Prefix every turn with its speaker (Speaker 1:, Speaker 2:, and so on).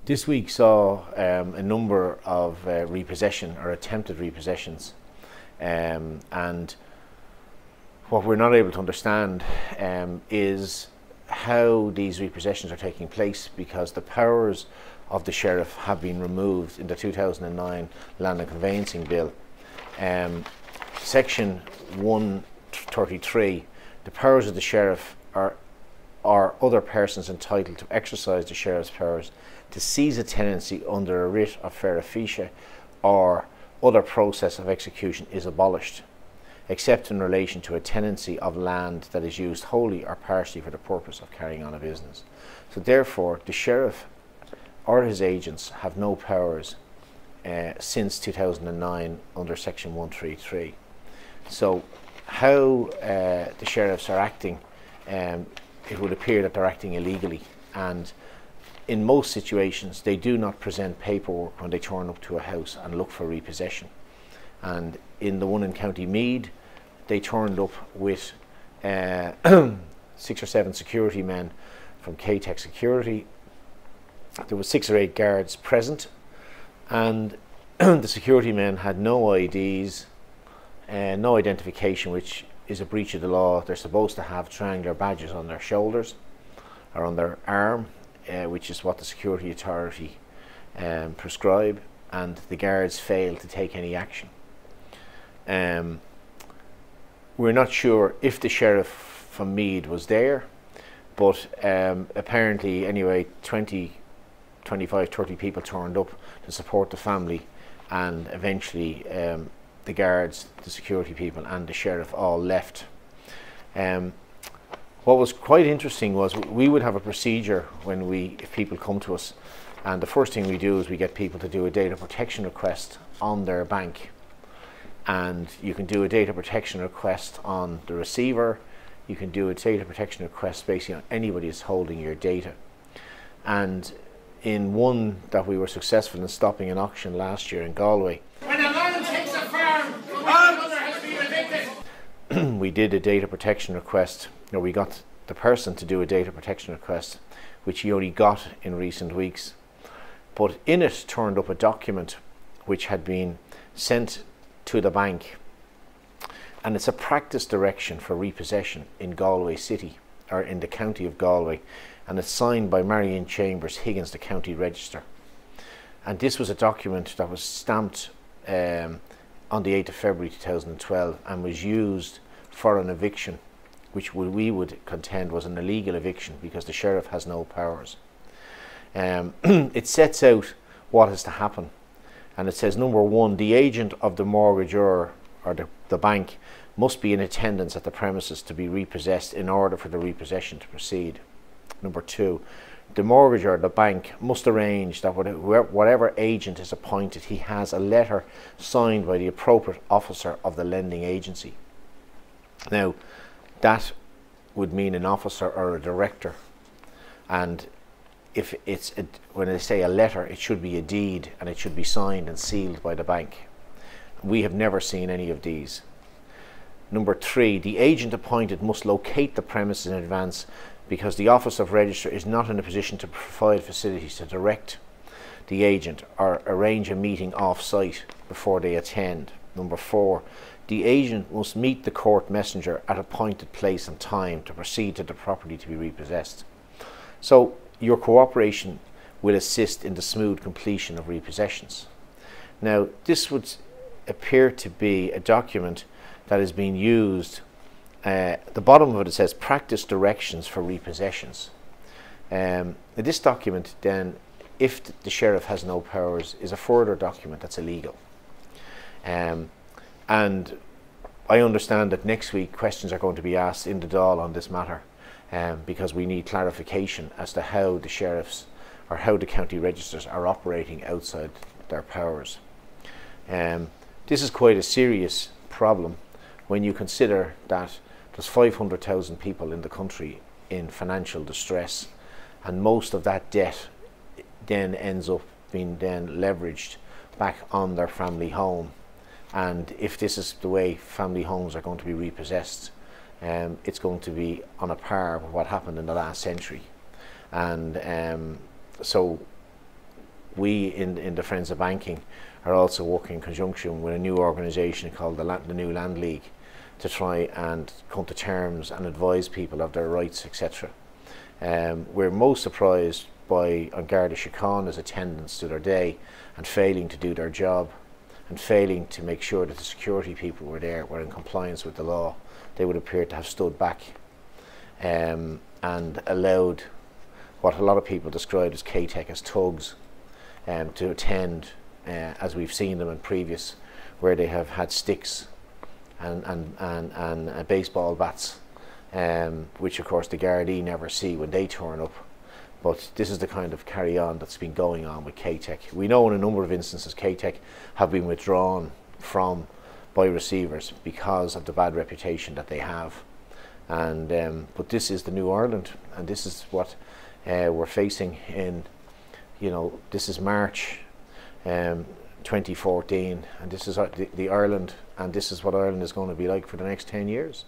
Speaker 1: This week saw a number of repossession or attempted repossessions, and what we're not able to understand is how these repossessions are taking place, because the powers of the sheriff have been removed in the 2009 Land and Conveyancing Bill. Section 133, the powers of the sheriff are other persons entitled to exercise the sheriff's powers to seize a tenancy under a writ of fair officia or other process of execution is abolished, except in relation to a tenancy of land that is used wholly or partially for the purpose of carrying on a business. So therefore, the sheriff or his agents have no powers since 2009 under section 133. So how the sheriffs are acting, it would appear that they're acting illegally, and in most situations they do not present paperwork when they turn up to a house and look for repossession. And in the one in County Meath, they turned up with 6 or 7 security men from K-Tech Security. There were 6 or 8 guards present, and the security men had no IDs, no identification, which is a breach of the law. They're supposed to have triangular badges on their shoulders or on their arm, which is what the security authority prescribe, and the guards failed to take any action. We're not sure if the sheriff from Meath was there, but apparently anyway 25, 30 people turned up to support the family, and eventually the guards, the security people and the sheriff all left. What was quite interesting was we would have a procedure if people come to us, and the first thing we do is we get people to do a data protection request on their bank. And you can do a data protection request on the receiver, you can do a data protection request basically on anybody that's holding your data. And in one that we were successful in stopping an auction last year in Galway,
Speaker 2: when a man takes a farm, another has been evicted.
Speaker 1: We did a data protection request, or we got the person to do a data protection request, which he only got in recent weeks. But in it turned up a document which had been sent to the bank, and it's a practice direction for repossession in Galway City, or in the county of Galway, and it's signed by Marion Chambers Higgins, the county register. And this was a document that was stamped on the 8th of February 2012 and was used for an eviction, which we would contend was an illegal eviction because the sheriff has no powers. It sets out what is to happen, and it says, number 1, the agent of the mortgagor or the bank must be in attendance at the premises to be repossessed in order for the repossession to proceed. Number 2, the mortgagor, the bank, must arrange that whatever agent is appointed, he has a letter signed by the appropriate officer of the lending agency. Now, that would mean an officer or a director, and if it's when they say a letter, it should be a deed, and it should be signed and sealed by the bank. We have never seen any of these. Number 3, the agent appointed must locate the premises in advance, because the Office of Register is not in a position to provide facilities to direct the agent or arrange a meeting off-site before they attend. Number 4, the agent must meet the court messenger at appointed place and time to proceed to the property to be repossessed. So your cooperation will assist in the smooth completion of repossessions. Now, this would appear to be a document that is being used. The bottom of it says practice directions for repossessions. This document then, if the sheriff has no powers, is a further document that's illegal. And I understand that next week questions are going to be asked in the Dáil on this matter, because we need clarification as to how the sheriffs or how the county registers are operating outside their powers. This is quite a serious problem when you consider that there's 500,000 people in the country in financial distress, and most of that debt then ends up being then leveraged back on their family home. And if this is the way family homes are going to be repossessed, it's going to be on a par with what happened in the last century. And so we in the Friends of Banking are also working in conjunction with a new organisation called the New Land League to try and come to terms and advise people of their rights, etc. We're most surprised by An Garda Síochána's attendance to their day and failing to do their job and failing to make sure that the security people were in compliance with the law. They would appear to have stood back and allowed what a lot of people describe as K-Tech as thugs to attend, as we've seen them in previous, where they have had sticks and baseball bats, which of course the Gardai never see when they turn up. But this is the kind of carry-on that's been going on with K-Tech. We know in a number of instances K-Tech have been withdrawn from by receivers because of the bad reputation that they have. And but this is the new Ireland, and this is what we're facing in, this is March 2014, and this is the Ireland, and this is what Ireland is going to be like for the next 10 years.